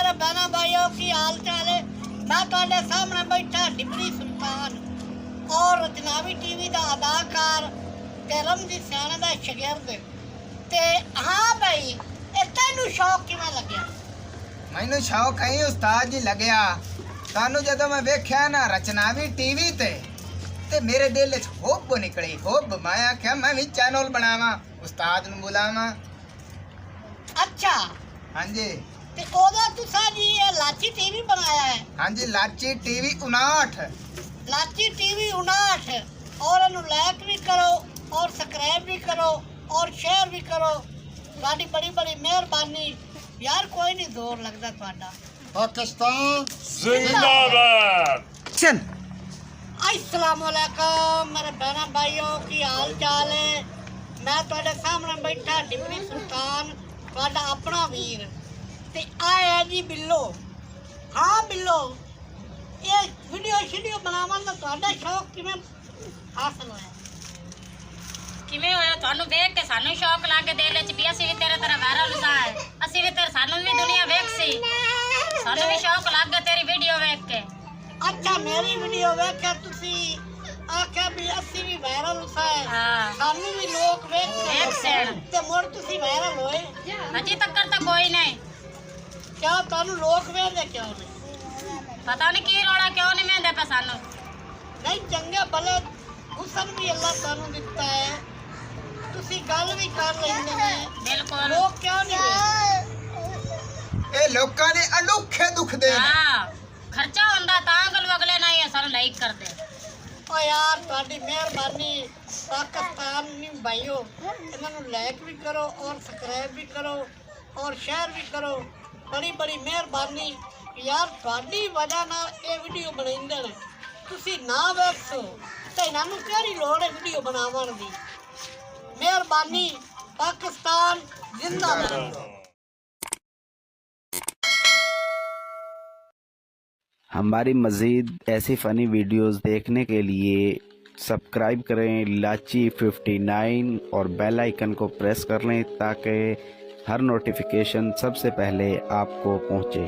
मेरे बहना भाइयों की हाल चाल है। मैं तुहाडे सामने बैठा डिबरी सुल्तान और जनाबी टीवी का अदाकार ते रमजी सियाने का शागिर्द ते हाँ भाई तेनू शौक किवें लग्या? मैनू शौक है उस्ताद जी लग्या तानू जदों मैं वेख्या ना रचनावी टीवी ते मेरे दिल च हुब निकली हुब। मैं आख्या मैं भी चैनल बनावा उस्ताद नू बुलावा। अच्छा हाँ जी ते ओदा तुसा जी ये लाची टीवी बनाया है? हाँ जी लाची टीवी 59 लाची टीवी 59 और इन्हू लाइक भी करो और सब्सक्राइब भी करो और शेयर भी करो। तुहाडी बड़ी बड़ी मेहरबानी यार, कोई नहीं जोर लगता तुहाडा। पाकिस्तान जिंदाबाद। चल अस्सलाम वालेकुम मेरे बहना भाइयों की हाल चाल है। मैं तुहाडे सामने बैठा डिबरी सुल्तान तुहाडा अपना वीर ते आया जी बिल्लो। हाँ बिल्लो, ये वीडियो शीडियो बनावन दा तुहाडा शौक किवें हासिल होया? किवें होया? तुहानू देख के सानू शौक लागे दिल च भी असीं भी तेरे तरह वायरल होसा है। असीं भी तेरे सानू भी दुनिया वेख सी, सानू भी शौक लागे तेरी वीडियो वेख के। अच्छा मेरी वीडियो वेख के तुसी आख्या भी असीं भी वायरल होसा है, हाँ। सानू भी लोग वेख सैन। ते मुड़ तुसी वायरल होए। अजी तक तो कोई नहीं। क्या तुहानू लोग वेखदे क्यों नहीं? पता नहीं की रोड़ा क्यों नहीं मेंदे पे सानू। नहीं चंगे भले हुसन भी अल्लाह तुहानू दिता है, तुसी गल भी कर लेंदे ने, बिल्कुल। लोग क्यों नहीं वेखदे? ये लोकां दे अनोखे दुख दे ने। हाँ, खर्चा होंदा तां गल अगले ना ही सानू लाइक कर दे। ओ यार तुहाडी मेहरबानी पाकिस्तान नी भाइयों, इन्हां नू लाइक भी करो और सब्सक्राइब भी करो और शेयर भी करो। बड़ी बड़ी मेहरबानी यार, तुहाडी वजह नाल ये वीडियो बनाइंदे ने। तुसी ना वेखो ते इन्हां नू किहड़ी लोड़ है वीडियो बनावन दी। मेहरबानी, पाकिस्तान जिंदाबाद। हमारी मज़ीद ऐसी फ़नी वीडियोस देखने के लिए सब्सक्राइब करें लाची 59 और बेल आइकन को प्रेस कर लें ताकि हर नोटिफिकेशन सबसे पहले आपको पहुँचे।